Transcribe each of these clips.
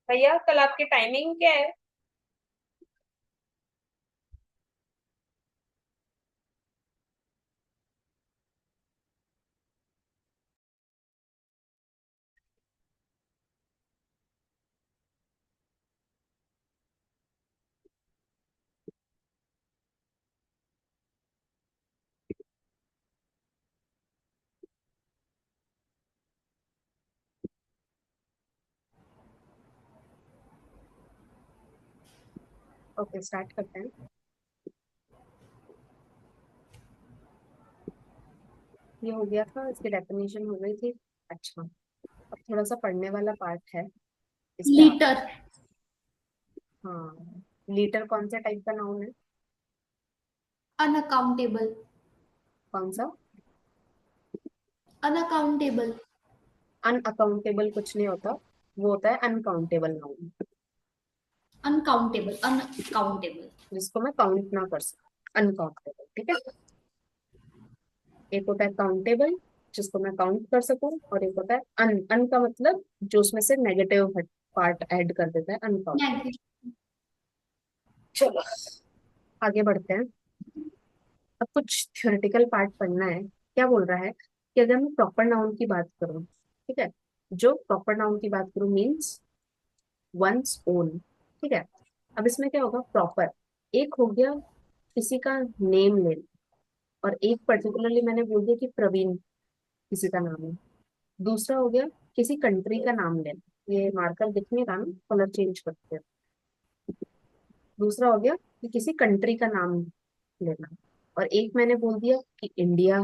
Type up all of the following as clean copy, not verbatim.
भैया कल आपकी टाइमिंग क्या है? ओके, स्टार्ट करते हैं। ये हो गया था, इसकी डेफिनेशन हो गई थी। अच्छा, अब थोड़ा सा पढ़ने वाला पार्ट है। इस पे आप। लीटर। हाँ। लीटर कौन सा टाइप का नाउन है? अनअकाउंटेबल। कौन सा? अनअकाउंटेबल। अनअकाउंटेबल कुछ नहीं होता। वो होता है अनकाउंटेबल नाउन। Uncountable uncountable. जिसको मैं काउंट ना कर सकूं, अनकाउंटेबल। ठीक है। एक होता है काउंटेबल, जिसको मैं काउंट कर सकूं, और एक होता है अन। अन का मतलब जो उसमें से नेगेटिव पार्ट ऐड कर देता है, अनकाउंटेबल। नेगेटिव। चलो, आगे बढ़ते हैं। अब कुछ थ्योरेटिकल पार्ट पढ़ना है। क्या बोल रहा है कि अगर मैं प्रॉपर नाउन की बात करूं, ठीक है, जो प्रॉपर नाउन की बात करूं मीन्स वंस ओन। ठीक है। अब इसमें क्या होगा? प्रॉपर एक हो गया किसी का नेम लेना, और एक पर्टिकुलरली मैंने बोल दिया कि प्रवीण किसी का नाम है। दूसरा हो गया किसी कंट्री का नाम लेना। ये मार्कर दिख नहीं रहा ना, कलर चेंज करते हैं। दूसरा हो गया कि किसी कंट्री का नाम लेना। और एक मैंने बोल दिया कि इंडिया।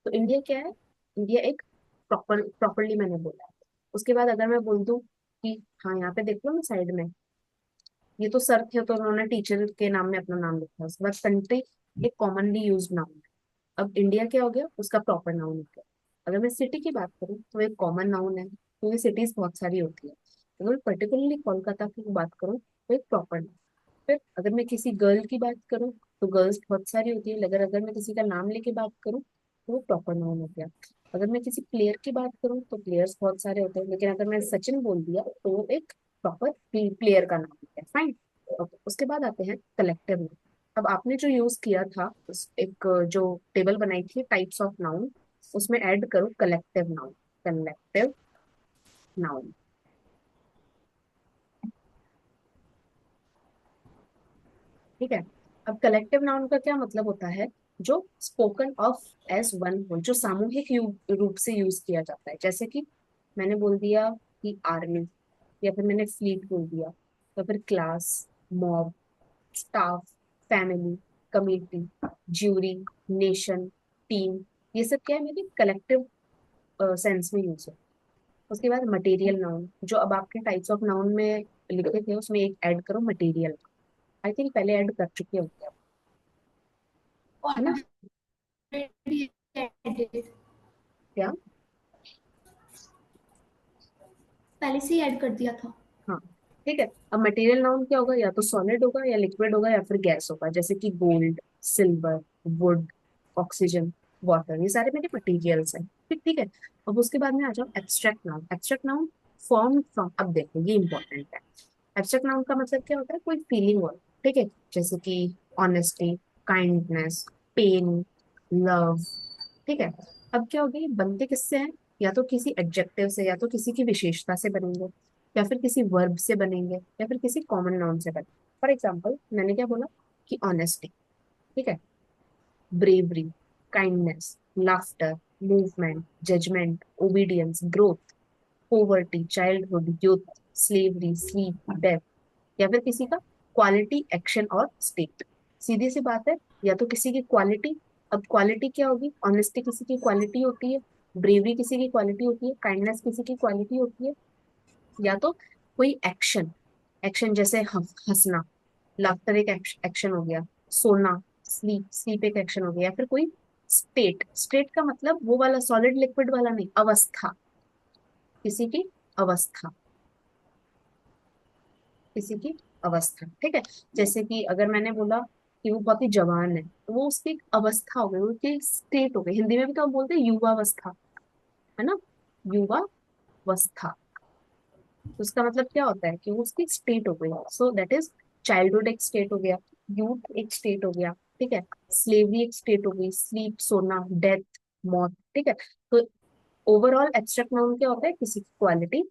तो इंडिया क्या है? इंडिया एक प्रॉपरली मैंने बोला है। उसके बाद अगर मैं बोल दूं कि हाँ, यहाँ पे देख लो ना साइड में, ये तो सर थे तो उन्होंने टीचर के नाम में अपना नाम लिखा है। उसके बाद कंट्री एक कॉमनली यूज नाउन है। अब इंडिया क्या हो गया? उसका प्रॉपर नाउन हो गया। अगर मैं सिटी की बात करूँ तो एक कॉमन नाउन है, क्योंकि सिटीज बहुत सारी होती है। अगर मैं पर्टिकुलरली कोलकाता की बात करूँ तो एक प्रॉपर नाउन। फिर अगर मैं किसी गर्ल की बात करूँ तो गर्ल्स बहुत सारी होती है, लेकिन अगर मैं किसी का नाम लेके बात करूँ तो वो प्रॉपर नाउन हो गया। अगर मैं किसी प्लेयर की बात करूँ तो प्लेयर्स बहुत सारे होते हैं, लेकिन अगर मैं सचिन बोल दिया तो वो एक प्रॉपर प्लेयर का नाम है। फाइन। उसके बाद आते हैं कलेक्टिव नाउन। अब आपने जो यूज किया था एक जो टेबल बनाई थी टाइप्स ऑफ नाउन, उसमें ऐड करो कलेक्टिव नाउन। Collective noun. ठीक है। अब कलेक्टिव नाउन का क्या मतलब होता है? जो स्पोकन ऑफ एज वन हो, जो सामूहिक रूप से यूज किया जाता है। जैसे कि मैंने बोल दिया कि आर्मी, या फिर मैंने फ्लीट बोल दिया, या फिर class, mob, staff, family, committee, jury, nation, team. ये सब क्या है? मेरी कलेक्टिव सेंस में यूज है। उसके बाद मटेरियल नाउन, जो अब आपके टाइप्स ऑफ नाउन में लिखे थे उसमें एक ऐड करो मटेरियल। आई थिंक पहले ऐड कर चुके होंगे आप, है ना? Already edit. क्या? पहले से ही ऐड कर दिया था। हाँ। ठीक है। अब मटेरियल नाउन क्या होगा? या तो सॉलिड होगा, या लिक्विड होगा, या फिर गैस होगा। जैसे कि gold, silver, would, oxygen, water, ये सारे मेरे मटेरियल्स हैं। ठीक ठीक है। अब उसके बाद में आ जाओ abstract noun. Abstract noun form from, अब देखो ये इंपॉर्टेंट है। एब्स्ट्रैक्ट नाउन का मतलब क्या होता है? कोई फीलिंग हो। ठीक है। जैसे कि ऑनेस्टी, काइंडनेस, पेन, लव। ठीक है। अब क्या होगी? ये बनते किससे हैं? या तो किसी एडजेक्टिव से, या तो किसी की विशेषता से बनेंगे, या फिर किसी वर्ब से बनेंगे, या फिर किसी कॉमन नाउन से बनेंगे। फॉर एग्जाम्पल मैंने क्या बोला कि ऑनेस्टी। ठीक है। Bravery, kindness, laughter, movement, judgement, obedience, growth, poverty, childhood, youth, slavery, sleep, death. या फिर किसी का क्वालिटी, एक्शन और स्टेट। सीधी सी बात है। या तो किसी की क्वालिटी, अब क्वालिटी क्या होगी? ऑनेस्टी किसी की क्वालिटी होती है, ब्रेवरी किसी की क्वालिटी होती है, काइंडनेस किसी की क्वालिटी होती है। या तो कोई एक्शन, एक्शन जैसे हंसना, लाफ्टर एक एक्शन हो गया। सोना, स्लीप, स्लीप एक एक्शन हो गया। या फिर कोई स्टेट, स्टेट का मतलब वो वाला सॉलिड लिक्विड वाला नहीं, अवस्था, किसी की अवस्था, किसी की अवस्था। ठीक है। जैसे कि अगर मैंने बोला कि वो बहुत ही जवान है, तो वो उसकी एक अवस्था हो गई, वो उसकी स्टेट हो गई। हिंदी में भी तो हम बोलते हैं युवावस्था, है ना? युवावस्था। तो उसका मतलब क्या होता है कि वो उसकी स्टेट हो गई। सो दैट इज चाइल्डहुड एक स्टेट हो गया, यूथ एक स्टेट हो गया, ठीक है, स्लेवरी एक स्टेट हो गई, स्लीप सोना, डेथ मौत, ठीक है। तो ओवरऑल एब्स्ट्रैक्ट नाउन क्या होता है, किसी की क्वालिटी,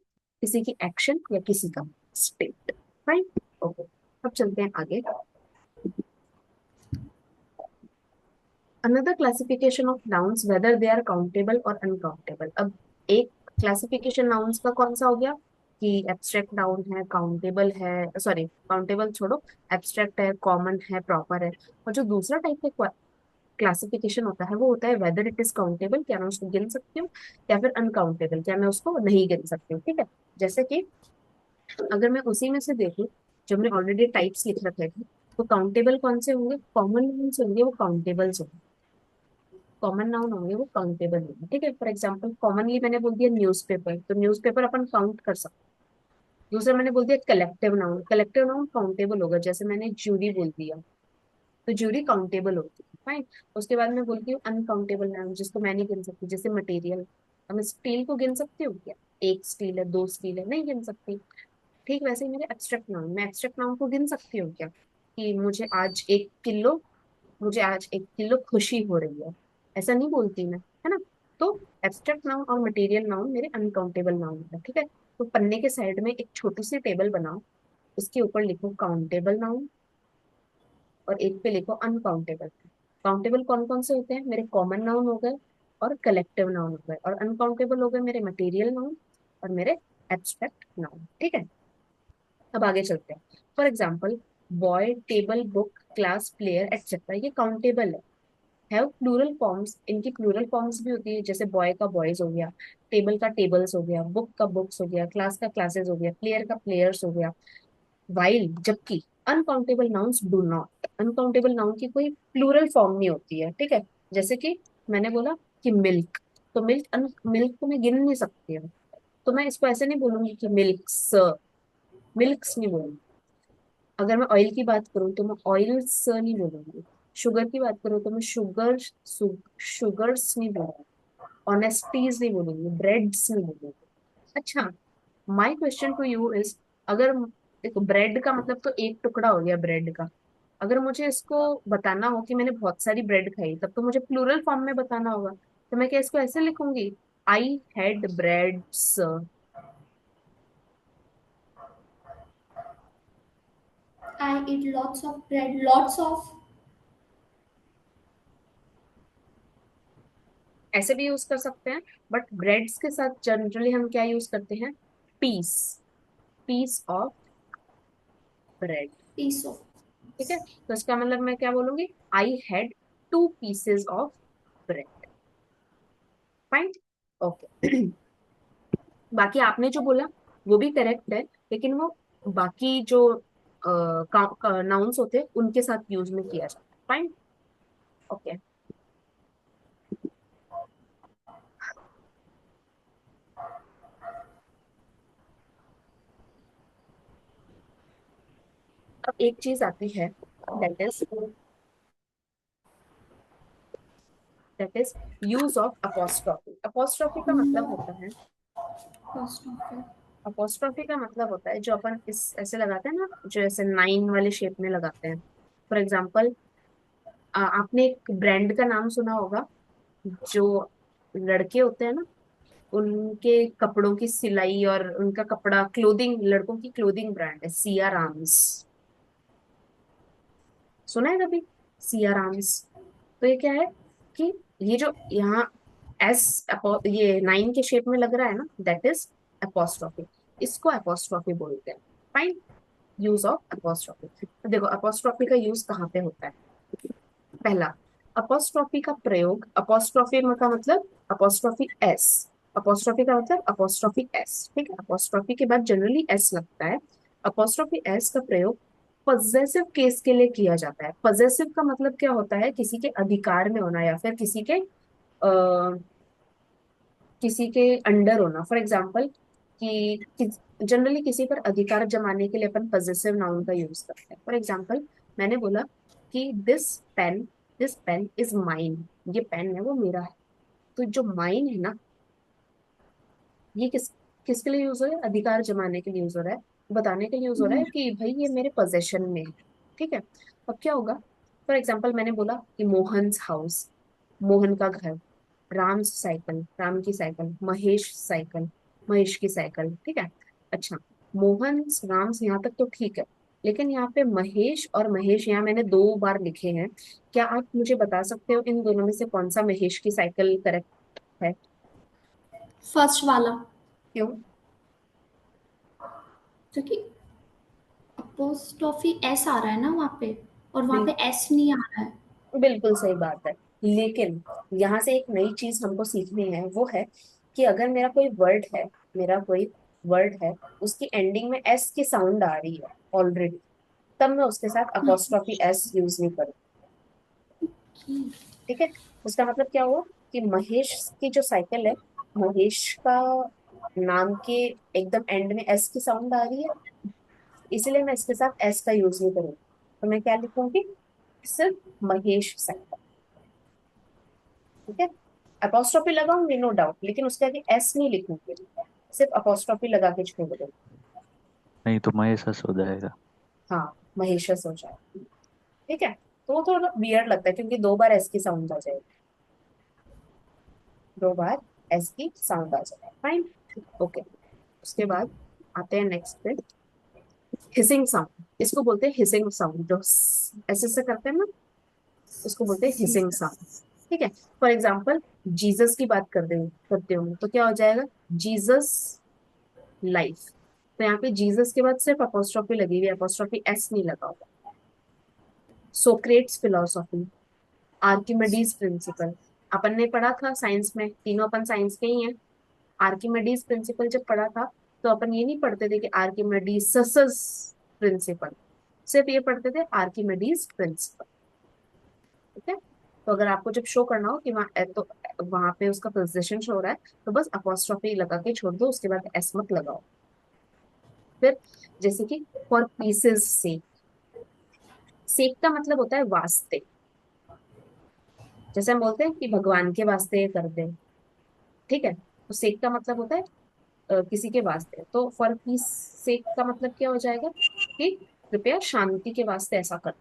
किसी की एक्शन या किसी का स्टेट। Fine, okay. अब चलते हैं आगे। Another classification of nouns whether they are countable और अनकाउंटेबल। अब एक क्लासिफिकेशन नाउन्स का कौन सा हो गया कि एब्स्ट्रैक्ट नाउन है, काउंटेबल है, सॉरी काउंटेबल छोड़ो, एब्स्ट्रैक्ट है, कॉमन है, प्रॉपर है। और जो दूसरा टाइप का क्लासिफिकेशन होता है वो होता है वेदर इट इज काउंटेबल, क्या मैं उसको गिन सकती हूँ, या फिर अनकाउंटेबल, क्या मैं उसको नहीं गिन सकती हूँ, ठीक है। जैसे कि अगर मैं उसी में से देखूं, जो हमने ऑलरेडी टाइप्स लिख रखे थे, तो काउंटेबल कौन से होंगे, कॉमन नाउन्स होंगे, वो काउंटेबल्स होंगे। कॉमन नाउन होंगे वो काउंटेबल होंगे, ठीक है। फॉर एग्जाम्पल कॉमनली मैंने बोल दिया न्यूज़पेपर, तो न्यूज़पेपर अपन काउंट कर सकते हैं। दूसरा मैंने बोल दिया collective noun, collective noun countable होगा, जैसे मैंने जूरी बोल दिया, तो जूरी काउंटेबल होती है, फाइन। उसके बाद मैं बोलती हूँ अनकाउंटेबल नाउन, जिसको मैं नहीं गिन सकती, जैसे मटेरियल। अब मैं स्टील को गिन सकती हूँ क्या, एक स्टील है, दो स्टील है, नहीं गिन सकती। ठीक वैसे ही मेरे एब्स्ट्रैक्ट नाउन, मैं एब्स्ट्रैक्ट नाउन को गिन सकती हूँ क्या, कि मुझे आज 1 किलो खुशी हो रही है, ऐसा नहीं बोलती मैं, है ना। तो एब्स्ट्रैक्ट नाउन और मटेरियल नाउन मेरे अनकाउंटेबल नाउन है, ठीक है। तो पन्ने के साइड में एक छोटी सी टेबल बनाओ, उसके ऊपर लिखो काउंटेबल नाउन, और एक पे लिखो अनकाउंटेबल। काउंटेबल कौन कौन से होते हैं, मेरे कॉमन नाउन हो गए, और कलेक्टिव नाउन हो गए, और अनकाउंटेबल हो गए मेरे मटेरियल नाउन और मेरे एब्स्ट्रैक्ट नाउन, ठीक है। अब आगे चलते हैं। For example boy, table, book, class, player etcetera, ये काउंटेबल है। हैव प्लूरल फॉर्म्स, इनकी प्लूरल फॉर्म्स भी होती है, जैसे बॉय का बॉयज हो गया, टेबल का टेबल्स हो गया, बुक का बुक्स हो गया, क्लास का क्लासेस हो गया, प्लेयर का प्लेयर्स हो गया। वाइल, जबकि uncountable nouns do not, uncountable noun की कोई प्लूरल फॉर्म नहीं होती है, ठीक है। जैसे कि मैंने बोला कि मिल्क, तो मिल्क को मैं गिन नहीं सकती हूँ, तो मैं इसको ऐसे नहीं बोलूंगी कि मिल्क्स, मिल्क्स नहीं बोलूंगी। अगर मैं ऑयल की बात करूँ तो मैं ऑयल्स नहीं बोलूंगी। शुगर की बात करूँ तो मैं शुगर्स नहीं बोलूंगी। ऑनेस्टीज नहीं बोलूंगी, ब्रेड्स नहीं बोलूंगी। अच्छा, my question to you is, अगर देखो ब्रेड का मतलब तो एक टुकड़ा हो गया ब्रेड का, अगर मुझे इसको बताना हो कि मैंने बहुत सारी ब्रेड खाई, तब तो मुझे प्लूरल फॉर्म में बताना होगा, तो मैं क्या इसको ऐसे लिखूंगी, I had breads. I eat lots of bread. Lots of. ऐसे भी यूज कर सकते हैं, बट ब्रेड्स के साथ जनरली हम क्या यूज करते हैं, piece, piece of bread, Piece of. ठीक है। तो इसका मतलब मैं क्या बोलूंगी, I had 2 pieces of bread, fine, okay. बाकी आपने जो बोला वो भी करेक्ट है, लेकिन वो बाकी जो नाउन्स होते हैं उनके साथ यूज में किया जाता है, फाइन, ओके। अब एक चीज आती है, that is use of apostrophe. Apostrophe का मतलब होता है, Cost of it. अपोस्ट्रॉफी का मतलब होता है जो अपन इस ऐसे लगाते हैं ना, जो ऐसे नाइन वाले शेप में लगाते हैं। फॉर एग्जाम्पल आपने एक ब्रांड का नाम सुना होगा, जो लड़के होते हैं ना, उनके कपड़ों की सिलाई और उनका कपड़ा, क्लोथिंग, लड़कों की क्लोथिंग ब्रांड है सिया राम्स, सुना है कभी, सिया राम्स। तो ये क्या है कि ये जो यहाँ ये नाइन के शेप में लग रहा है ना, दैट इज अपोस्ट्रॉफी, इसको अपोस्ट्रॉफी बोलते हैं, फाइन। यूज ऑफ अपोस्ट्रॉफी, देखो अपोस्ट्रॉफी का यूज कहाँ पे होता है। पहला, अपोस्ट्रॉफी का प्रयोग, अपोस्ट्रॉफी का मतलब अपोस्ट्रॉफी एस, अपोस्ट्रॉफी का मतलब अपोस्ट्रॉफी एस, ठीक है। अपोस्ट्रॉफी के बाद जनरली एस लगता है। अपोस्ट्रॉफी एस का प्रयोग पजेसिव केस के लिए किया जाता है। पजेसिव का मतलब क्या होता है, किसी के अधिकार में होना, या फिर किसी के अंडर होना। फॉर एग्जाम्पल कि जनरली किसी पर अधिकार जमाने के लिए अपन पजेसिव नाउन का यूज करते हैं। फॉर एग्जाम्पल मैंने बोला कि दिस पेन इज माइन, ये पेन है वो मेरा है। तो जो माइन है ना, ये किसके लिए यूज हो रहा है? अधिकार जमाने के लिए यूज हो रहा है, बताने के लिए यूज हो रहा है कि भाई ये मेरे पोजेशन में है। ठीक है। अब क्या होगा? फॉर एग्जाम्पल मैंने बोला कि मोहन्स हाउस, मोहन का घर, राम्स साइकिल, राम की साइकिल, महेश साइकिल, महेश की साइकिल। ठीक है। अच्छा, मोहन राम्स यहाँ तक तो ठीक है, लेकिन यहाँ पे महेश और महेश यहाँ मैंने दो बार लिखे हैं। क्या आप मुझे बता सकते हो इन दोनों में से कौन सा महेश की साइकिल करेक्ट है? फर्स्ट वाला। क्यों? क्योंकि अपोस्ट्रोफी एस आ रहा है ना वहाँ पे, और वहाँ बिल, पे एस नहीं आ रहा है। बिल्कुल सही बात है। लेकिन यहाँ से एक नई चीज हमको सीखनी है, वो है कि अगर मेरा कोई वर्ड है, मेरा कोई वर्ड है, उसकी एंडिंग में एस की साउंड आ रही है ऑलरेडी, तब मैं उसके साथ अपोस्ट्रोफी एस यूज नहीं करूँ। ठीक है। उसका मतलब क्या हुआ कि महेश की जो साइकिल है, महेश का नाम के एकदम एंड में एस की साउंड आ रही है, इसीलिए मैं इसके साथ एस का यूज नहीं करूंगी। तो मैं क्या लिखूंगी? सिर्फ महेश साइकिल। ठीक है। अपोस्ट्रोफी लगाऊंगी नो डाउट, लेकिन उसके आगे एस नहीं लिखूंगी, सिर्फ अपोस्ट्रोफी लगा के छोड़ दूंगी। नहीं तो महेशस हो जाएगा। हाँ, महेशस हो जाए। ठीक है। तो वो थोड़ा वियर्ड लगता है क्योंकि दो बार एस की साउंड आ जाएगी, दो बार एस की साउंड आ जाएगी। फाइन। ओके। उसके बाद आते हैं नेक्स्ट पे, हिसिंग साउंड। इसको बोलते हैं हिसिंग साउंड, जो ऐसे ऐसे करते हैं ना, उसको बोलते हैं हिसिंग साउंड। ठीक है। फॉर एग्जाम्पल, जीसस की बात करते हो तो क्या हो जाएगा? Jesus life. तो यहाँ पे जीसस के बाद सिर्फ अपोस्ट्रोफी लगी हुई है, अपोस्ट्रोफी एस नहीं लगा हुआ। सोक्रेट्स फिलोसॉफी, आर्किमिडीज प्रिंसिपल, अपन ने पढ़ा था साइंस में, तीनों अपन साइंस के ही हैं। आर्किमिडीज प्रिंसिपल जब पढ़ा था, तो अपन ये नहीं पढ़ते थे कि आर्किमिडीज प्रिंसिपल, सिर्फ ये पढ़ते थे आर्किमिडीज प्रिंसिपल। ठीक है। तो अगर आपको जब शो करना हो कि वहाँ तो वहां पे उसका पोजीशन शो हो रहा है, तो बस अपोस्ट्रोफी लगा के छोड़ दो, उसके बाद एस मत लगाओ। फिर जैसे कि फॉर पीसेस सेक, सेक का मतलब होता है वास्ते। जैसे हम बोलते हैं कि भगवान के वास्ते ये कर दे। ठीक है। तो सेक का मतलब होता है किसी के वास्ते। तो फॉर पीस सेक का मतलब क्या हो जाएगा कि कृपया शांति के वास्ते ऐसा कर।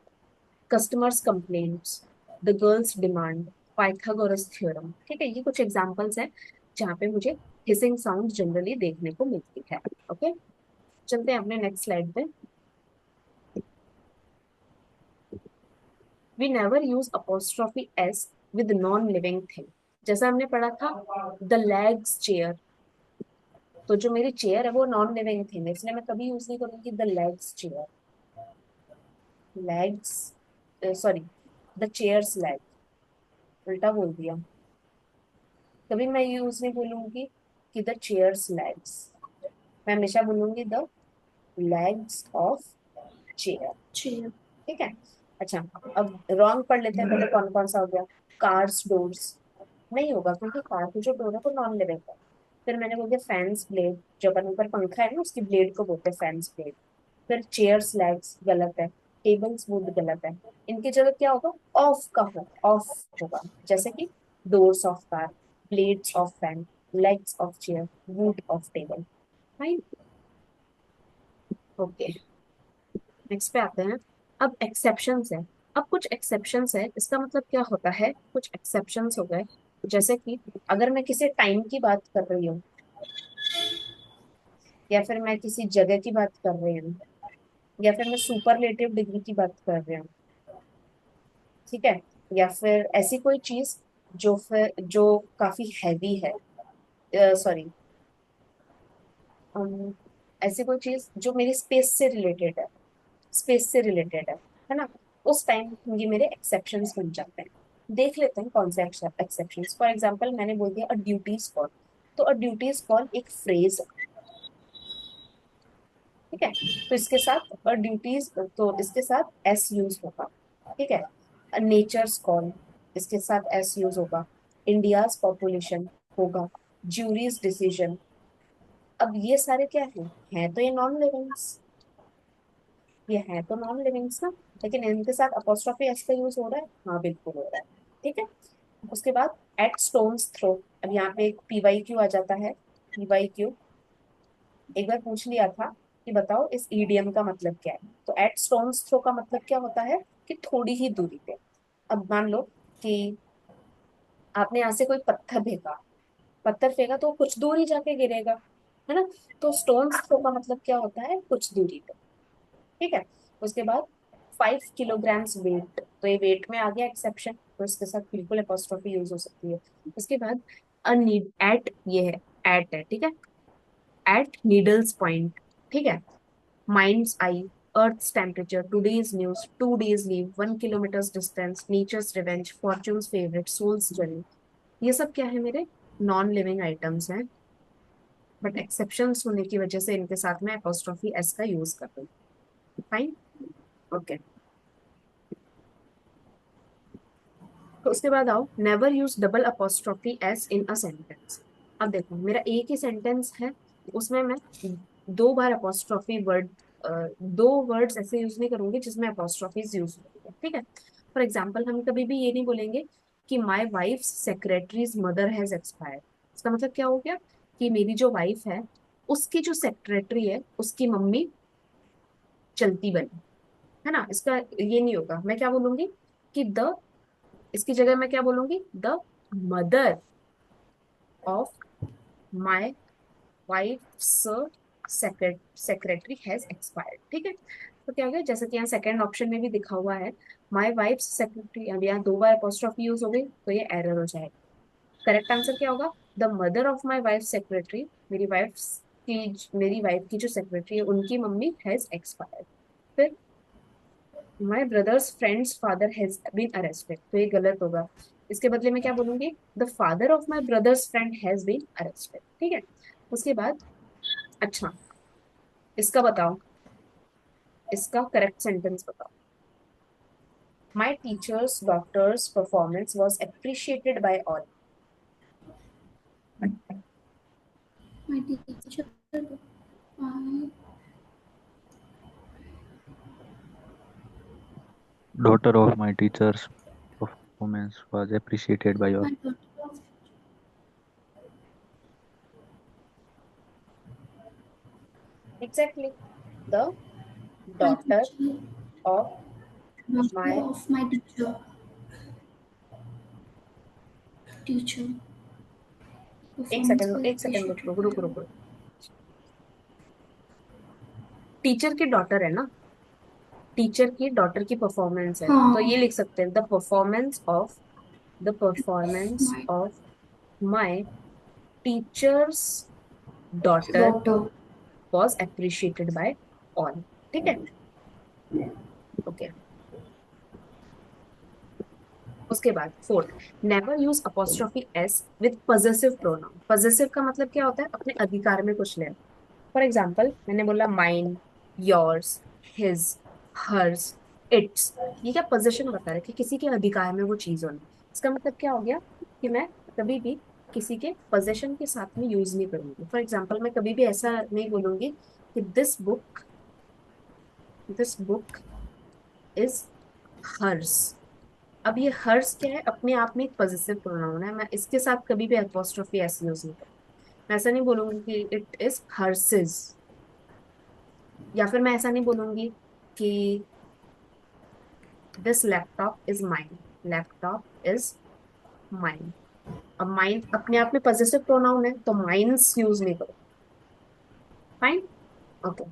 Customers complaints, the girls demand, Pythagoras theorem. ठीक है, ये कुछ एग्जांपल्स हैं जहाँ पे मुझे हिसिंग साउंड जनरली देखने को मिलती है। ओके। चलते हैं अपने नेक्स्ट स्लाइड पे। We never use apostrophe s with non living thing. जैसा हमने पढ़ा था, द लेग्स चेयर, तो जो मेरी चेयर है वो नॉन लिविंग थिंग है, इसलिए मैं कभी यूज नहीं करूंगी the legs chair. Legs, sorry, the chairs leg, उल्टा बोल दिया। कभी मैं यूज नहीं बोलूंगी कि द चेयर्स लेग्स, मैं हमेशा बोलूंगी the legs of chair. Chair. ठीक है। अच्छा, अब रॉन्ग पढ़ लेते हैं पहले, कौन कौन सा हो गया? कार्स डोर्स नहीं होगा, क्योंकि कार की जो डोर है वो नॉन लिविंग है। फिर मैंने बोल दिया फैंस ब्लेड, जो अपन ऊपर पंखा है ना उसकी ब्लेड को बोलते हैं फैंस ब्लेड। फिर चेयर्स लेग्स गलत है, टेबल्स वुड गलत है। इनकी जगह क्या होगा? ऑफ का हो, ऑफ होगा। जैसे कि doors of car, blades of fan, legs of chair, would of table. Fine. Okay. Next पे आते हैं। अब एक्सेप्शंस है। अब कुछ एक्सेप्शंस है, इसका मतलब क्या होता है? कुछ एक्सेप्शंस हो गए, जैसे कि अगर मैं किसी टाइम की बात कर रही हूँ, या फिर मैं किसी जगह की बात कर रही हूँ, या फिर मैं सुपरलेटिव डिग्री की बात कर रही हूँ। ठीक है। या फिर ऐसी कोई चीज जो काफी हैवी है, सॉरी, ऐसी कोई चीज जो मेरी स्पेस से रिलेटेड है, स्पेस से रिलेटेड है ना? उस टाइम ये मेरे एक्सेप्शंस बन जाते हैं। देख लेते हैं कौन से एक्सेप्शंस। फॉर एग्जांपल मैंने बोल दिया अ ड्यूटीज कॉल, तो अ ड्यूटीज कॉल एक फ्रेज है। ठीक है। तो इसके साथ अ ड्यूटीज, तो इसके साथ एस यूज होगा। ठीक है। नेचर्स कॉल, इसके साथ एस यूज होगा। इंडियाज पॉपुलेशन होगा। Juries decision. अब ये सारे क्या हैं तो ये नॉन लिविंग्स, ये है तो नॉन लिविंग्स ना, लेकिन इनके साथ अपोस्ट्रोफी एस का यूज हो रहा है, हाँ बिल्कुल हो रहा है। ठीक है। उसके बाद एट स्टोन्स थ्रो, अब यहाँ पे एक पीवाई क्यू आ जाता है। पीवाई क्यू, एक बार पूछ लिया था कि बताओ इस ईडियम का मतलब क्या है, तो एट स्टोन्स थ्रो का मतलब क्या होता है कि थोड़ी ही दूरी पे। अब मान लो कि आपने यहाँ से कोई पत्थर फेंका, पत्थर फेंका तो वो कुछ दूर ही जाके गिरेगा, है ना। तो स्टोन्स थ्रो का मतलब क्या होता है, कुछ दूरी पे। ठीक है। उसके बाद 5 किलोग्राम्स वेट, तो ये वेट में आ गया एक्सेप्शन, तो इसके साथ बिल्कुल अपोस्ट्रोफी यूज हो सकती है। उसके बाद अनीड एट, ये है एट है, ठीक है। एट नीडल्स पॉइंट, ठीक है। माइंड्स आई, Earth's temperature, today's news, 2 days leave, 1 kilometers distance, nature's revenge, fortune's favorite, soul's journey। ये सब क्या है, मेरे नॉन लिविंग आइटम्स हैं, बट एक्सेप्शंस होने की वजह से इनके साथ में अपोस्ट्रोफी एस का यूज कर रही हूँ। फाइन। ओके। तो उसके बाद आओ, never use double apostrophe S in a sentence. अब देखो मेरा एक ही सेंटेंस है, उसमें मैं 2 बार अपोस्ट्रोफी वर्ड, दो वर्ड्स ऐसे यूज नहीं करूंगी जिसमें अपोस्ट्रोफीज यूज होती है, ठीक है। फॉर एग्जाम्पल हम कभी भी ये नहीं बोलेंगे कि my wife secretaries mother has expired. इसका मतलब क्या हो गया कि मेरी जो वाइफ है उसकी जो सेक्रेटरी है उसकी मम्मी चलती बनी, है ना। इसका ये नहीं होगा, मैं क्या बोलूंगी कि द, इसकी जगह मैं क्या बोलूंगी, the mother of my wife's secretary has expired, ठीक है। तो क्या हो गया, जैसे कि यहाँ सेकंड ऑप्शन में भी दिखा हुआ है माई वाइफ सेक्रेटरी, अब यहाँ 2 बार अपोस्ट्रोफी यूज हो गई तो ये एरर हो जाएगा। करेक्ट आंसर क्या होगा, the mother of my wife secretary, मेरी वाइफ की जो सेक्रेटरी है उनकी मम्मी हैज एक्सपायर्ड। फिर my brother's friend's father has been arrested, तो ये गलत होगा। इसके बदले में क्या बोलूंगी, the father of my brother's friend has been arrested, ठीक है। उसके बाद अच्छा, इसका बताओ, इसका करेक्ट सेंटेंस बताओ। My teachers doctors performance was appreciated by all. My teacher, my Daughter of my teacher's performance was appreciated by all. my daughter, exactly, the my daughter teacher, of daughter my, of my teacher performance was एक second रुक appreciated रुक by रुक all. रुक रुक। Teacher की daughter है ना, teacher की डॉटर की परफॉर्मेंस है, तो हाँ, ये लिख सकते हैं the performance my of my teachers daughter daughter. Was appreciated by all, ठीक है। ओके। उसके बाद fourth, never use apostrophe s with possessive pronoun. Possessive का मतलब क्या होता है, अपने अधिकार में कुछ लेना। फॉर एग्जाम्पल मैंने बोला mine, yours, his, hers, its, ये क्या पोजेशन बता रहे हैं कि किसी के अधिकार में वो चीज होना। इसका मतलब क्या हो गया कि मैं कभी भी किसी के पोजेशन के साथ में यूज नहीं करूंगी। फॉर एग्जाम्पल मैं कभी भी ऐसा नहीं बोलूंगी कि दिस बुक इज हर्स। अब ये हर्स क्या है, अपने आप में एक पॉजिटिव प्रोनाउन है, मैं इसके साथ कभी भी अपोस्ट्रोफी ऐसे यूज नहीं करूँ। मैं ऐसा नहीं बोलूंगी कि इट इज हर्सेज, या फिर मैं ऐसा नहीं बोलूंगी कि this laptop is mine, laptop is mine. अब माइन अपने आप में पॉजिटिव प्रोनाउन है तो माइन्स यूज नहीं करो। फाइन। ओके।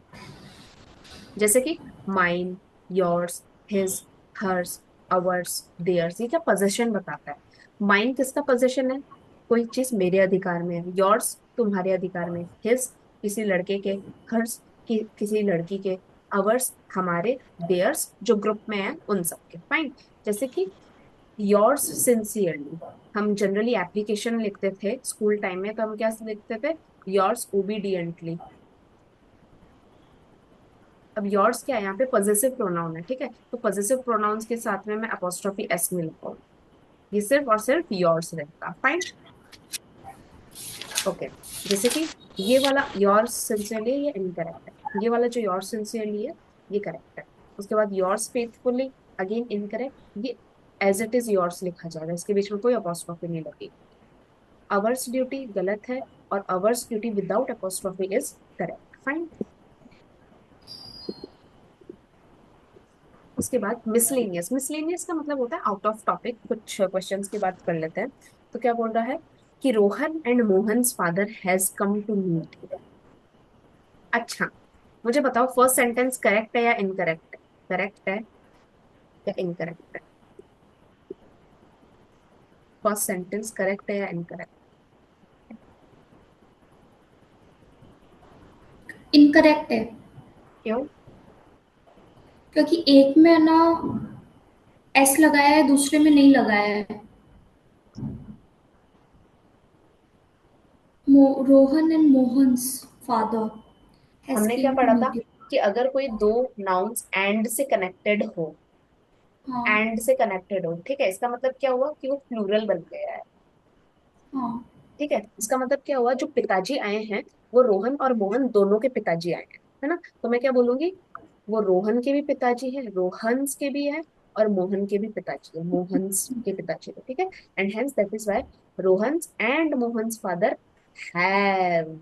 जैसे कि mine, yours, his, hers, ours, theirs, ये क्या पोजेशन बताता है। माइन किसका पोजेशन है, कोई चीज मेरे अधिकार में है। योर्स तुम्हारे अधिकार में, हिज किसी लड़के के, हर्स किसी लड़की के, अवर्स हमारे, देयर्स जो ग्रुप में है उन सबके। फाइन। जैसे कि योर्स सिंसियरली, हम जनरली एप्लीकेशन लिखते थे स्कूल टाइम में, तो हम क्या लिखते थे, योर्स ओबीडियंटली। अब योर्स क्या है, यहाँ पे पॉजेसिव प्रोनाउन है, ठीक है। तो पॉजेसिव प्रोनाउंस के साथ में मैं अपोस्ट्रोफी एस नहीं लगाऊंगी, ये सिर्फ और सिर्फ योर्स रहेगा। फाइन। ओके। जैसे कि ये वाला योर्स सिंसियरली, ये इनकरेक्ट है। ये वाला जो योर्स सिंसियरली है ये करेक्ट है। उसके बाद योर्स फेथफुली, अगेन इनकरेक्ट। ये एज इट इज योर्स लिखा जाएगा, इसके बीच में कोई अपोस्ट्रोफी नहीं लगेगी। अवर्स ड्यूटी गलत है, और ours duty without apostrophe is correct, fine. उसके बाद मिसलेनियस। मिसलेनियस का मतलब होता है आउट ऑफ टॉपिक, कुछ क्वेश्चंस की बात कर लेते हैं। तो क्या बोल रहा है कि Rohan and Mohan's father has come to meet. अच्छा, मुझे बताओ फर्स्ट सेंटेंस करेक्ट है या इनकरेक्ट है? करेक्ट है या इनकरेक्ट है? फर्स्ट सेंटेंस करेक्ट है या इनकरेक्ट? इनकरेक्ट है, क्यों? क्योंकि एक में ना एस लगाया है, दूसरे में नहीं लगाया है। Rohan and Mohan's father has हमने क्या केम टू पढ़ा था मीट यू। कि अगर कोई दो नाउन्स एंड से कनेक्टेड हो, हाँ। एंड से कनेक्टेड हो, ठीक है, इसका मतलब क्या हुआ कि वो प्लूरल बन गया है। हाँ। ठीक है, इसका मतलब क्या हुआ, जो पिताजी आए हैं वो रोहन और मोहन दोनों के पिताजी आए हैं, है ना? तो मैं क्या बोलूंगी, वो रोहन के भी पिताजी है, रोहन्स के भी है, और मोहन के भी पिताजी है, मोहन्स के पिताजी है। ठीक है, and hence that is why Rohan's and Mohan's father have.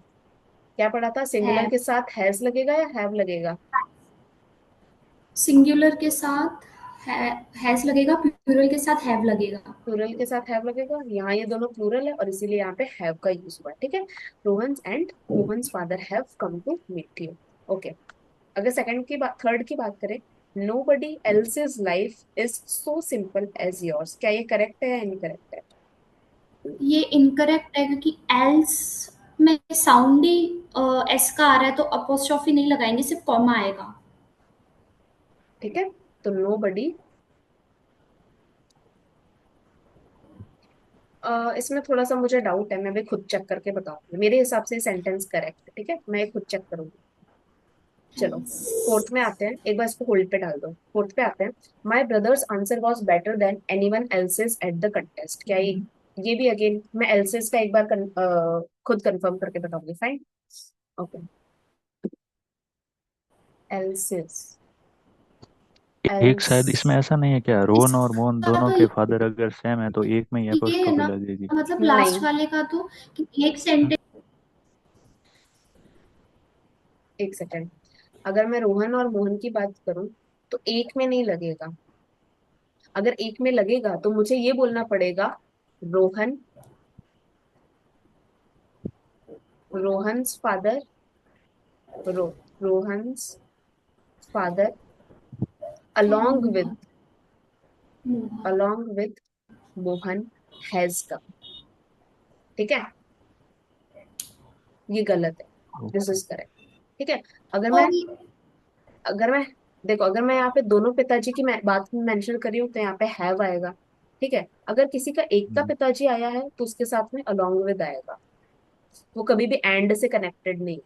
क्या पढ़ा था, सिंगुलर है, के साथ हैज लगेगा या हैव लगेगा? सिंगुलर के साथ हैज लगेगा, प्लूरल के साथ हैव लगेगा। प्लूरल के साथ हैव लगेगा, यहाँ ये दोनों प्लूरल है और इसीलिए यहाँ पे हैव का यूज हुआ है। ठीक है, Rohan's and Mohan's father have come to meet you. Okay, अगर सेकंड की बात, थर्ड की बात करें, nobody else's life is so simple as yours. क्या ये करेक्ट है या इनकरेक्ट है? ये इनकरेक्ट है, क्योंकि एल्स में साउंड ही एस का आ रहा है, तो अपोस्ट्रोफी नहीं लगाएंगे, सिर्फ कॉमा आएगा। ठीक है, तो नो बडी, इसमें थोड़ा सा मुझे डाउट है, मैं भी खुद चेक करके बताऊंगी। मेरे हिसाब से सेंटेंस करेक्ट है, ठीक है, मैं ये खुद चेक करूंगी। चलो फोर्थ में आते हैं, एक बार इसको होल्ड पे डाल दो, फोर्थ पे आते हैं। My brother's answer was better than any one else's at the contest. क्या ये भी अगेन मैं एल्सेज का एक बार खुद कंफर्म करके बताऊंगी, फाइन। ओके, एल्सेज, एक शायद इसमें एल्स, ऐसा नहीं है क्या, रोहन और मोहन इसका दोनों तो के फादर अगर सेम है तो एक में ही ये है अपोस्ट्रोफी ना, लगेगी? मतलब लास्ट नहीं, वाले का तो, कि एक हाँ? सेंटेंस। एक सेकेंड, अगर मैं रोहन और मोहन की बात करूं तो एक में नहीं लगेगा। अगर एक में लगेगा तो मुझे ये बोलना पड़ेगा, रोहन, रोहन्स फादर, रो Rohan's father along with along with Mohan has come. ठीक है, ये गलत है, दिस इज करेक्ट। ठीक है, अगर मैं और अगर मैं देखो, अगर मैं यहाँ पे दोनों पिताजी की मैं बात मेंशन कर रही हूँ तो यहाँ पे हैव आएगा। ठीक है, अगर किसी का एक का हम्म, पिताजी आया है तो उसके साथ में along with आएगा। वो कभी भी एंड से कनेक्टेड नहीं,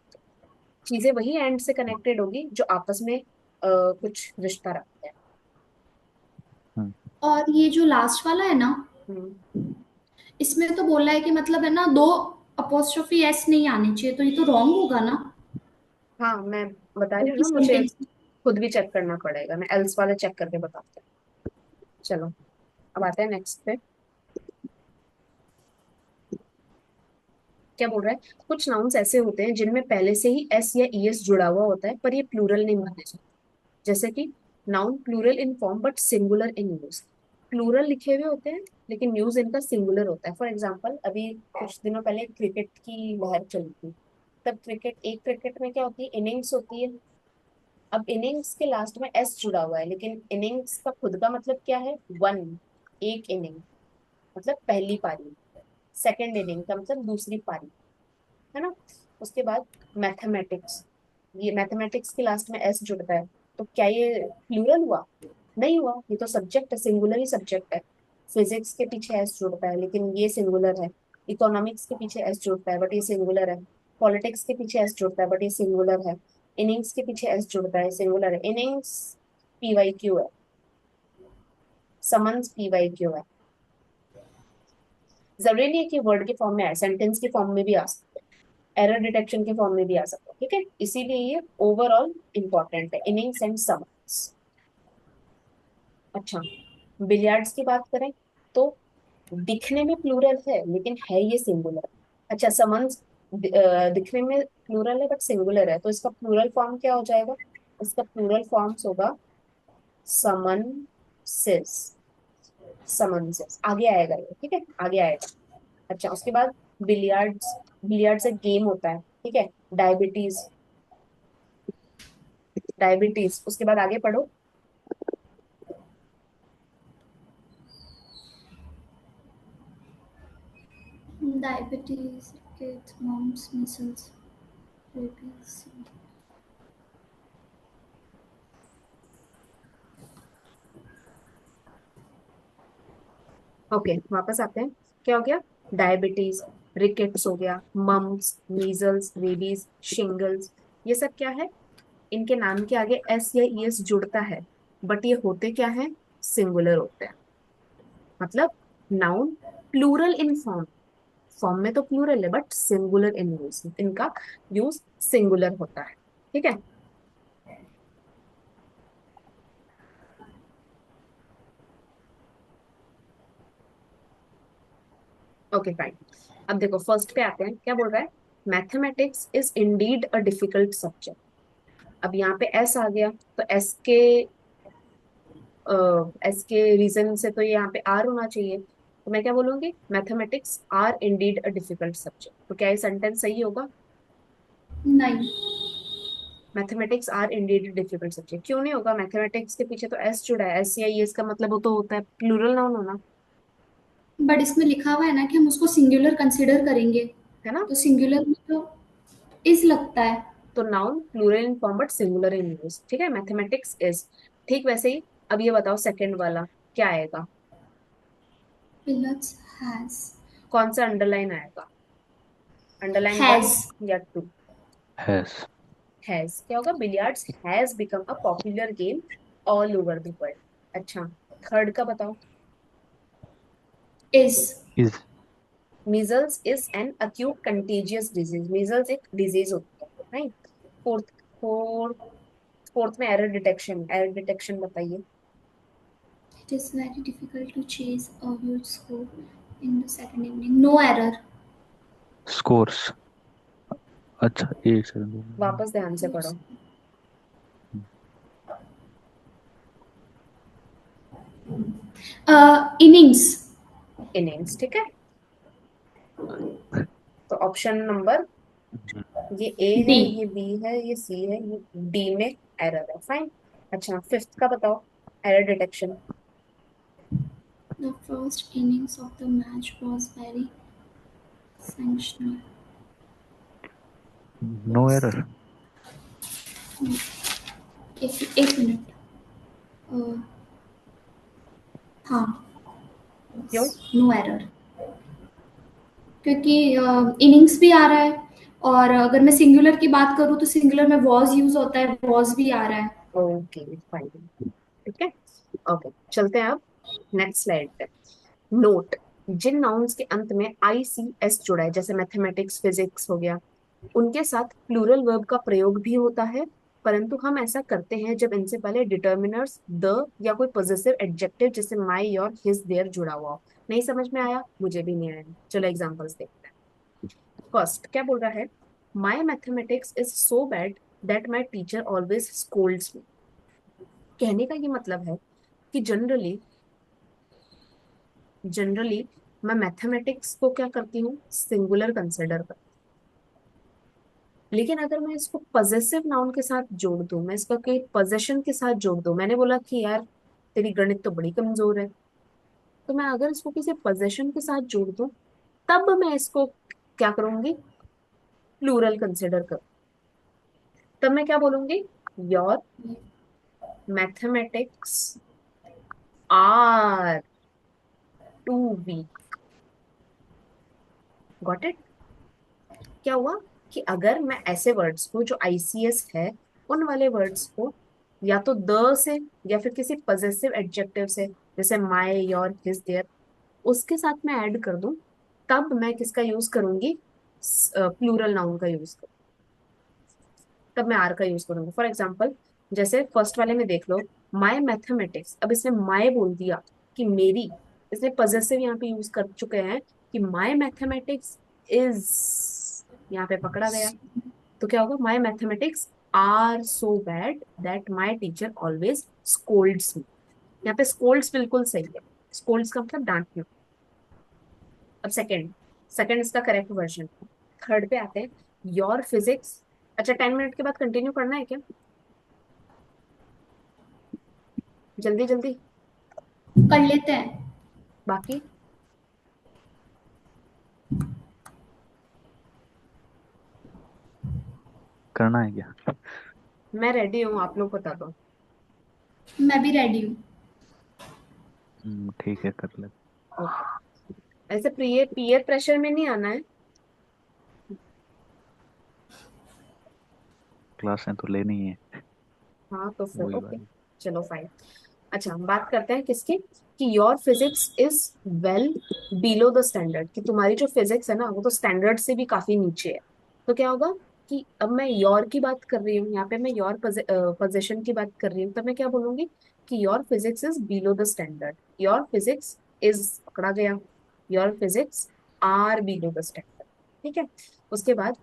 चीजें वही एंड से कनेक्टेड होगी जो आपस में कुछ रिश्ता रखते हैं। हम्म, और ये जो लास्ट वाला है ना, हम्म, इसमें तो बोला है कि मतलब है ना, दो अपोस्ट्रोफी एस नहीं आनी चाहिए, तो ये तो रॉन्ग होगा ना। हाँ, मैं बता रही एक हूँ ही ना, मुझे सेंटेंस। खुद भी चेक करना पड़ेगा, मैं एल्स वाले चेक करके बताती हूँ। चलो, अब आते हैं नेक्स्ट पे। क्या बोल रहा है, कुछ नाउन्स ऐसे होते हैं जिनमें पहले से ही एस या ईएस जुड़ा हुआ होता है पर ये प्लूरल नहीं माने जाते। जैसे कि noun plural in form but singular in use. Plural लिखे हुए होते हैं लेकिन यूज इनका सिंगुलर होता है। फॉर एग्जाम्पल, अभी कुछ दिनों पहले क्रिकेट की लहर चली थी, तब क्रिकेट में क्या होती है, इनिंग्स होती है। अब इनिंग्स के लास्ट में एस जुड़ा हुआ है, लेकिन इनिंग्स का खुद का मतलब क्या है, वन, एक इनिंग, मतलब पहली पारी। सेकेंड इनिंग का मतलब दूसरी पारी, है ना? उसके बाद मैथमेटिक्स, ये मैथमेटिक्स के लास्ट में एस जुड़ता है, तो क्या ये प्लूरल हुआ? नहीं हुआ, ये तो सब्जेक्ट है, सिंगुलर ही सब्जेक्ट है। फिजिक्स के पीछे एस जुड़ता है लेकिन ये सिंगुलर है। इकोनॉमिक्स के पीछे एस जुड़ता है बट ये सिंगुलर है। पॉलिटिक्स के पीछे एस जुड़ता है बट ये सिंगुलर है। इनिंग्स के पीछे एस जुड़ता है, सिंगुलर है। इनिंग्स पीवाई क्यू है, समन्स पीवाई क्यू है। जरूरी नहीं है कि वर्ड के फॉर्म में आए, सेंटेंस के फॉर्म में भी आ सकते हैं, एरर डिटेक्शन के फॉर्म में भी आ सकते हैं। ठीक है, इसीलिए ये ओवरऑल इंपॉर्टेंट है, इनिंग्स एंड समन्स। अच्छा, बिलियर्ड्स की बात करें तो दिखने में प्लूरल है लेकिन है ये सिंगुलर। अच्छा, समन्स दिखने में प्लूरल है बट सिंगुलर है, तो इसका प्लूरल फॉर्म क्या हो जाएगा? इसका प्लूरल फॉर्म्स होगा समनसेस। समनसेस आगे आएगा ये, ठीक है, आगे आएगा। अच्छा, उसके बाद बिलियर्ड्स। बिलियर्ड्स एक गेम होता है, ठीक है। डायबिटीज। डायबिटीज, उसके बाद आगे पढ़ो। Diabetes, rickets, mumps, measles, rabies. Okay, वापस आते हैं। क्या हो गया? डायबिटीज, रिकेट्स हो गया, मम्स, मीजल्स, रेबीज, शिंगल्स। ये सब क्या है? इनके नाम के आगे एस या ई एस जुड़ता है, बट ये होते क्या है? सिंगुलर होते हैं। मतलब noun plural in form. Form में तो प्लूरल है बट सिंगुलर इन यूज, इनका यूज सिंगुलर होता है, ठीक है। Okay fine. अब देखो फर्स्ट पे आते हैं, क्या बोल रहा है? Mathematics is Indeed a difficult subject. अब यहाँ पे एस आ गया, तो एस के रीजन से तो यहाँ पे आर होना चाहिए। तो मैं क्या बोलूंगी? Mathematics are indeed a difficult subject. तो क्या ये सेंटेंस सही होगा? नहीं, mathematics are indeed difficult subject क्यों नहीं होगा? मैथमेटिक्स के पीछे तो एस जुड़ा है, एस या एस का मतलब वो तो होता है प्लूरल नाउन होना, बट इसमें लिखा हुआ है ना कि हम उसको सिंगुलर कंसिडर करेंगे, है ना। तो सिंगुलर में तो इज लगता है। तो noun plural in form but singular in use, ठीक है। मैथमेटिक्स इज, ठीक वैसे ही। अब ये बताओ सेकंड वाला क्या आएगा? Pilots has. कौन सा अंडरलाइन आएगा? Underline one has. या टू? has, हैज क्या होगा? Billiards has become a popular game all over the world. अच्छा, थर्ड का बताओ। Is. is, measles is an acute contagious disease. Measles एक डिजीज होती है, राइट। फोर्थ, फोर्थ, फोर्थ में एरर डिटेक्शन। एरर डिटेक्शन बताइए। It is very difficult to chase a huge score in the second evening, no error. scores। अच्छा एक second. वापस ध्यान से पढ़ो। इनिंग्स। इनिंग्स, ठीक है। तो ऑप्शन नंबर, ये ए है, डी। ये बी है, ये सी है, ये डी में एरर है, फाइन। अच्छा, फिफ्थ का बताओ। Error detection. The first innings of the match was very sensational. No error. एक मिनट। uh, हाँ, क्यों? नो एरर, क्योंकि इनिंग्स भी आ रहा है, और अगर मैं सिंगुलर की बात करूँ तो सिंगुलर में वॉज यूज होता है, वॉज भी आ रहा है। ओके फाइन, ठीक है। ओके, चलते हैं अब नेक्स्ट स्लाइड पे। नोट, जिन नाउन्स के अंत में आई सी एस जुड़ा है, जैसे मैथमेटिक्स, फिजिक्स हो गया, उनके साथ प्लूरल वर्ब का प्रयोग भी होता है, परंतु हम ऐसा करते हैं जब इनसे पहले डिटर्मिनर्स द या कोई पॉजेसिव एडजेक्टिव जैसे माई, योर, हिज, देयर जुड़ा हुआ हो। नहीं समझ में आया? मुझे भी नहीं आया। चलो एग्जांपल्स देखते हैं। फर्स्ट क्या बोल रहा है? My mathematics is so bad that my teacher always scolds me. कहने का ये मतलब है कि जनरली जनरली मैं मैथमेटिक्स को क्या करती हूँ? सिंगुलर कंसिडर करती हूँ। लेकिन अगर मैं इसको पजेसिव नाउन के साथ जोड़ दूं, मैं इसका कोई पोजेशन के साथ जोड़ दूं, मैंने बोला कि यार तेरी गणित तो बड़ी कमजोर है, तो मैं अगर इसको किसी पोजेशन के साथ जोड़ दूं, तब मैं इसको क्या करूंगी? प्लूरल कंसिडर कर। तब मैं क्या बोलूंगी? Your mathematics are too weak. Got it? क्या हुआ कि अगर मैं ऐसे वर्ड्स को जो आईसीएस है, उन वाले वर्ड्स को या तो द से या फिर किसी पजेसिव एडजेक्टिव से, जैसे माय, योर, हिज, देयर, उसके साथ मैं ऐड कर दूं, तब मैं किसका यूज करूंगी? प्लूरल नाउन का यूज करूँ। तब मैं आर का यूज करूंगी। फॉर एग्जाम्पल, जैसे फर्स्ट वाले में देख लो, माय मैथमेटिक्स, अब इसने माय बोल दिया कि मेरी, इसने पजेसिव यहाँ पे यूज कर चुके हैं कि माय मैथमेटिक्स इज, यहाँ पे पकड़ा गया। तो क्या होगा, my mathematics are so bad that my teacher always scolds me. यहाँ पे स्कोल्ड्स बिल्कुल सही है, स्कोल्ड्स का मतलब डांटना। अब सेकंड, सेकंड इसका करेक्ट वर्जन। थर्ड पे आते हैं, योर फिजिक्स। अच्छा 10 मिनट के बाद कंटिन्यू करना है क्या? जल्दी जल्दी। कर लेते हैं। बाकी करना है क्या? मैं रेडी हूँ, आप लोग बता दो। मैं भी रेडी हूँ। ठीक है, कर ले। ओके, ऐसे पीयर पीयर प्रेशर में नहीं आना है। क्लासें तो लेनी है, हाँ तो फिर वही ओके, वाली। चलो फाइन। अच्छा हम बात करते हैं किसकी, कि your physics is well below the standard, कि तुम्हारी जो फिजिक्स है ना वो तो स्टैंडर्ड से भी काफी नीचे है। तो क्या होगा, कि अब मैं योर की बात कर रही हूँ, यहाँ पे मैं योर पोजीशन की बात कर रही हूँ, तो मैं क्या बोलूंगी कि your physics is below the standard, your physics is पकड़ा गया, your physics are below the standard. ठीक है। उसके बाद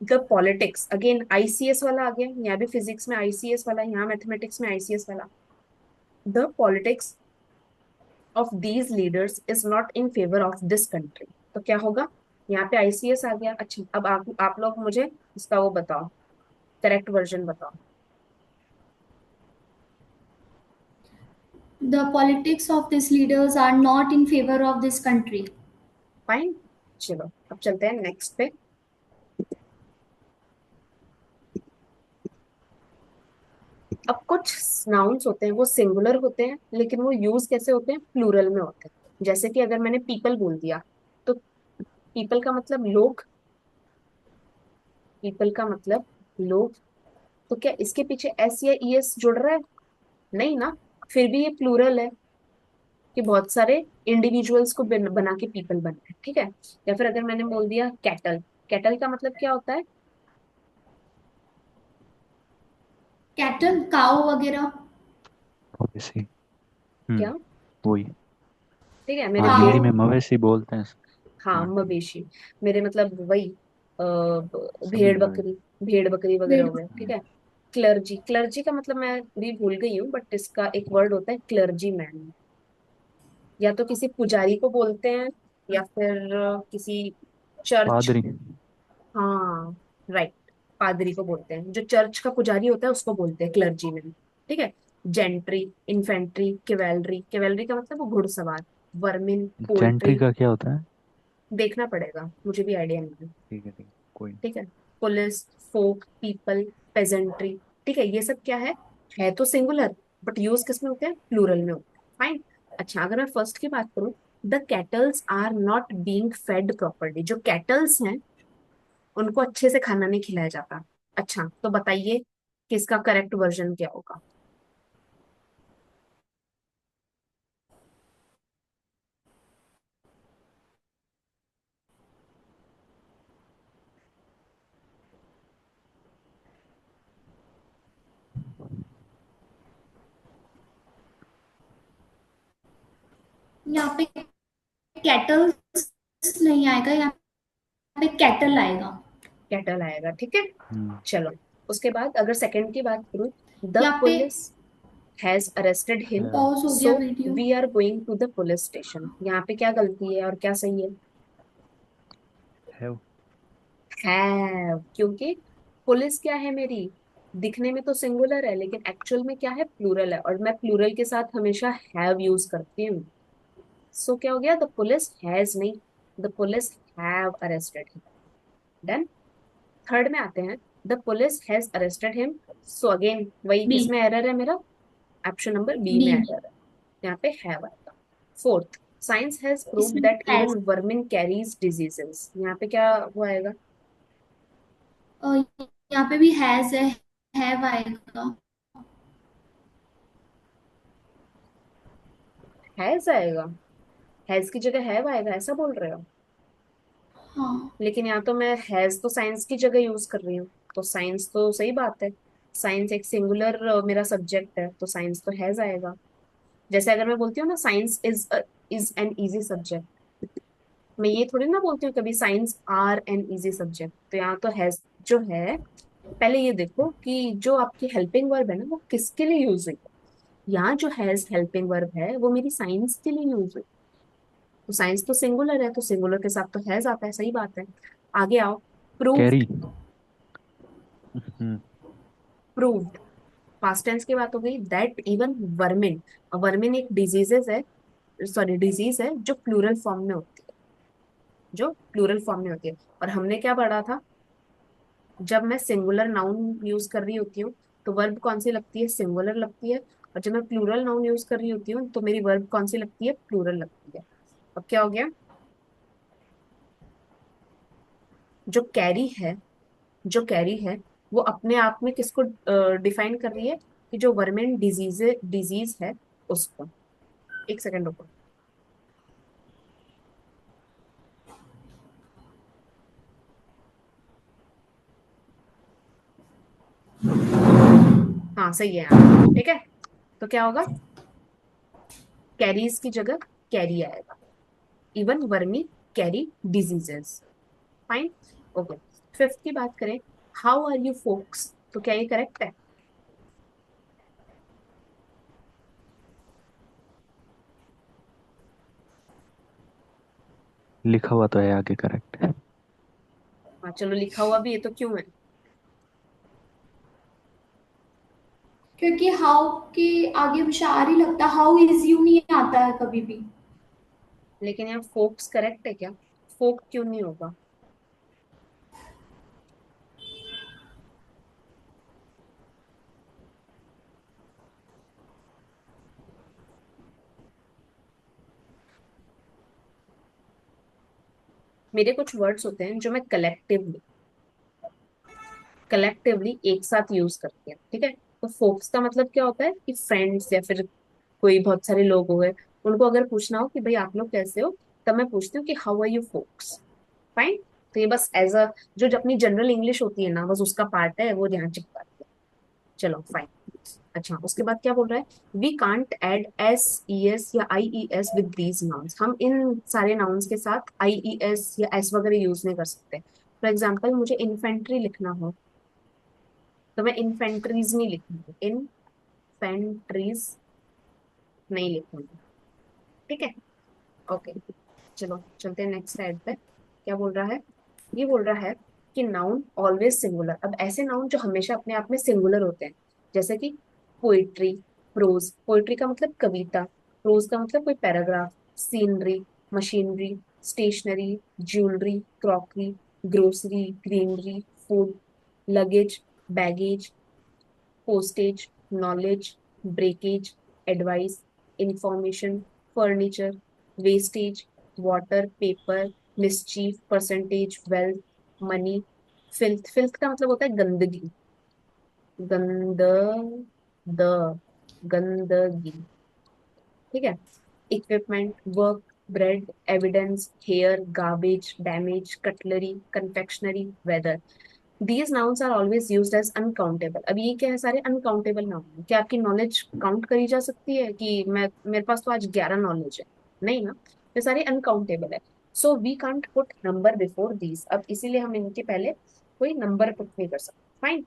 द पॉलिटिक्स, अगेन आईसीएस वाला आ गया, यहाँ भी फिजिक्स में आईसीएस वाला, यहाँ मैथमेटिक्स में आईसीएस वाला। The politics of these leaders is not in favour of this country. तो क्या होगा, यहाँ पे आईसीएस आ गया। अच्छा अब आप लोग मुझे इसका वो बताओ, करेक्ट वर्जन बताओ। The politics of these leaders are not in favor of this country. Fine, चलो अब चलते हैं नेक्स्ट पे। अब कुछ नाउन्स होते हैं वो सिंगुलर होते हैं, लेकिन वो यूज कैसे होते हैं, प्लूरल में होते हैं। जैसे कि अगर मैंने पीपल बोल दिया, तो पीपल का मतलब लोग, पीपल का मतलब लोग। तो क्या इसके पीछे एस या ई एस जुड़ रहा है? नहीं ना। फिर भी ये प्लूरल है, कि बहुत सारे इंडिविजुअल्स को बना के पीपल बना है। ठीक है। या फिर अगर मैंने बोल दिया कैटल, कैटल का मतलब क्या होता है? कैटल, काऊ वगैरह। मवेशी। क्या? वही। ठीक है, मेरे हाँ, भेड़, हिंदी काऊ। में मवेशी बोलते हैं। हाँ हाँ ठीक। मवेशी, मेरे मतलब वही समझ भेड़ गए। बकरी, भेड़ बकरी वगैरह वेट। हो गए। ठीक है। क्लर्जी, क्लर्जी का मतलब मैं भी भूल गई हूँ, बट इसका एक वर्ड होता है क्लर्जी मैन। या तो किसी पुजारी को बोलते हैं, या फिर किसी चर्च, पादरी। हाँ राइट, पादरी को बोलते हैं, जो चर्च का पुजारी होता है उसको बोलते हैं क्लर्जी मैन। ठीक है। जेंट्री, इन्फेंट्री, कैवेलरी, कैवेलरी का मतलब वो घुड़सवार, वर्मिन, पोल्ट्री। जेंट्री का क्या होता है? देखना पड़ेगा, मुझे भी आइडिया नहीं है। ठीक है, ठीक है, कोई नहीं। ठीक है। पुलिस, फोक, पीपल, पेजेंट्री। ठीक है, ये सब क्या है तो सिंगुलर, बट यूज किस में होते हैं, प्लूरल में होते हैं। फाइन। अच्छा अगर मैं फर्स्ट की बात करूं, the cattles are not being fed properly, जो कैटल्स हैं उनको अच्छे से खाना नहीं खिलाया जाता। अच्छा तो बताइए कि इसका करेक्ट वर्जन क्या होगा। यहाँ पे कैटल नहीं आएगा, यहाँ पे कैटल आएगा। कैटल आएगा, ठीक है। हम्म चलो उसके बाद अगर सेकंड की बात करूं, द यहाँ पे पुलिस हैज अरेस्टेड हिम, है। पॉज हो गया so video. We are going to the police station. यहाँ पे क्या गलती है और क्या सही है? है। है, क्योंकि पुलिस क्या है मेरी, दिखने में तो सिंगुलर है लेकिन एक्चुअल में क्या है, प्लूरल है, और मैं प्लूरल के साथ हमेशा हैव यूज करती हूँ। सो क्या हो गया, द पुलिस हैज नहीं, the police have arrested him. Done. Third में आते हैं, the police has arrested him. So again वही, बी। किसमें एरर है मेरा, ऑप्शन नंबर बी बी में में। एरर है, यहाँ पे हैव आएगा। फोर्थ, साइंस हैज प्रूव्ड इसमें that has. Even vermin carries diseases, यहाँ पे क्या वो आएगा, यहाँ पे भी हैज है, हैव आएगा। हैज आएगा, हैज की जगह हैव आएगा, ऐसा बोल रहे हो? हाँ। लेकिन यहाँ तो मैं हैज तो साइंस की जगह यूज कर रही हूँ, तो साइंस तो सही बात है, साइंस एक सिंगुलर मेरा सब्जेक्ट है, तो साइंस तो हैज आएगा। जैसे अगर मैं बोलती हूँ ना science is an easy subject, मैं ये थोड़ी ना बोलती हूँ कभी science are an easy subject, तो यहाँ तो हैज जो है, पहले ये देखो कि जो आपकी हेल्पिंग वर्ब है ना वो किसके लिए यूज हुई है। यहाँ जो हैज हेल्पिंग वर्ब है वो मेरी साइंस के लिए यूज हुई। तो साइंस तो सिंगुलर है, तो सिंगुलर के साथ तो हैज आता है, सही बात है। आगे आओ। कैरी। प्रूव्ड। हम्म। प्रूव्ड पास्ट टेंस की बात हो गई, दैट इवन वर्मिन, वर्मिन एक डिजीजेस है, सॉरी डिजीज है जो प्लूरल फॉर्म में होती है, जो प्लूरल फॉर्म में होती है। और हमने क्या पढ़ा था, जब मैं सिंगुलर नाउन यूज कर रही होती हूँ तो वर्ब कौन सी लगती है, सिंगुलर लगती है। और जब मैं प्लूरल नाउन यूज कर रही होती हूँ तो मेरी वर्ब कौन सी लगती है, प्लूरल लगती है। अब क्या हो गया, जो कैरी है, जो कैरी है वो अपने आप में किसको डिफाइन कर रही है, कि जो वर्मेन डिजीज है उसको। एक सेकंड रुको। हाँ सही है यहाँ, ठीक है। तो क्या होगा, कैरीज की जगह कैरी आएगा, even vermi carry diseases. Fine. Okay. Fifth की बात करें, हाउ आर यू फोक्स, तो क्या ये करेक्ट है। लिखा हुआ तो है आगे करेक्ट। हाँ चलो, लिखा हुआ भी है तो क्यों है। क्योंकि हाउ के आगे हमेशा आर ही लगता है, हाउ इज यू नहीं आता है कभी भी। लेकिन यहाँ फोक्स करेक्ट है क्या, फोक क्यों नहीं होगा। मेरे कुछ वर्ड्स होते हैं जो मैं कलेक्टिवली एक साथ यूज करती हूँ, ठीक है। तो फोक्स का मतलब क्या होता है, कि फ्रेंड्स या फिर कोई बहुत सारे लोग हो गए, उनको अगर पूछना हो कि भाई आप लोग कैसे हो, तब मैं पूछती हूँ कि how are you folks. Fine. तो ये बस एज अ, जो अपनी जनरल इंग्लिश होती है ना, बस उसका पार्ट है, वो ध्यान चिपकाती है। चलो फाइन। अच्छा, उसके बाद क्या बोल रहा है, we can't add S E S या I E S with these nouns, हम इन सारे नाउन्स के साथ आई ई एस या एस वगैरह यूज नहीं कर सकते। फॉर एग्जाम्पल, मुझे इन्फेंट्री लिखना हो तो मैं इन्फेंट्रीज नहीं लिखूंगी, इन्फेंट्रीज नहीं लिखूंगी, ठीक है। ओके। चलो चलते हैं नेक्स्ट स्लाइड पे। क्या बोल रहा है, ये बोल रहा है कि नाउन ऑलवेज सिंगुलर। अब ऐसे नाउन जो हमेशा अपने आप में सिंगुलर होते हैं, जैसे कि पोइट्री, प्रोज, पोइट्री का मतलब कविता, प्रोज का मतलब कोई paragraph, scenery, machinery, stationery, jewellery, crockery, grocery, greenery, food, luggage, baggage, postage, knowledge, breakage, advice, information, furniture, wastage, water, paper, mischief, percentage, wealth, money, filth, filth का मतलब होता है गंदगी, गंद द गंदगी, ठीक है। Equipment, work, bread, evidence, hair, garbage, damage, cutlery, confectionery, weather. These nouns are always used as uncountable. अब ये क्या है, सारे अनकाउंटेबल नाउन है। क्या आपकी नॉलेज काउंट करी जा सकती है, कि मैं, मेरे पास तो आज 11 नॉलेज है, नहीं ना, ये सारे अनकाउंटेबल है। So we can't put number before these, अब इसीलिए हम इनके पहले कोई नंबर पुट नहीं कर सकते। फाइन।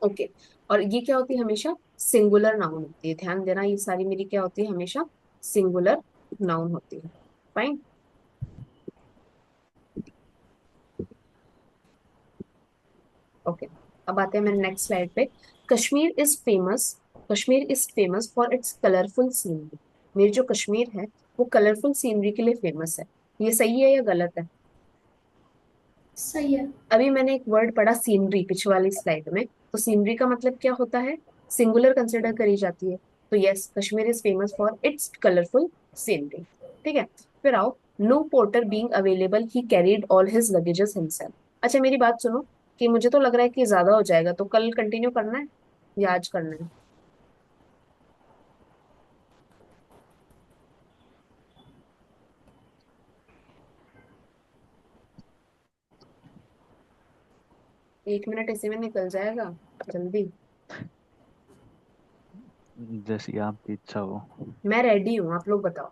ओके। और ये क्या होती है, हमेशा सिंगुलर नाउन होती है, ध्यान देना, ये सारी मेरी क्या होती है, हमेशा सिंगुलर नाउन होती है। फाइन। ओके। अब आते हैं मेरे नेक्स्ट स्लाइड पे। Kashmir is famous, Kashmir is famous for its colourful scenery. मेरी जो कश्मीर है वो कलरफुल सीनरी के लिए फेमस है। ये सही है या गलत है। सही है। अभी मैंने एक वर्ड पढ़ा सीनरी पिछले वाली स्लाइड में, तो सीनरी का मतलब क्या होता है, सिंगुलर कंसिडर करी जाती है। तो yes, Kashmir is famous for its colourful scenery, ठीक है। फिर आओ, no porter being available he carried all his luggages himself. अच्छा मेरी बात सुनो, कि मुझे तो लग रहा है कि ज्यादा हो जाएगा, तो कल कंटिन्यू करना है या आज करना है। एक मिनट इसी में निकल जाएगा, जल्दी। जैसी आपकी इच्छा हो। मैं रेडी हूँ, आप लोग बताओ।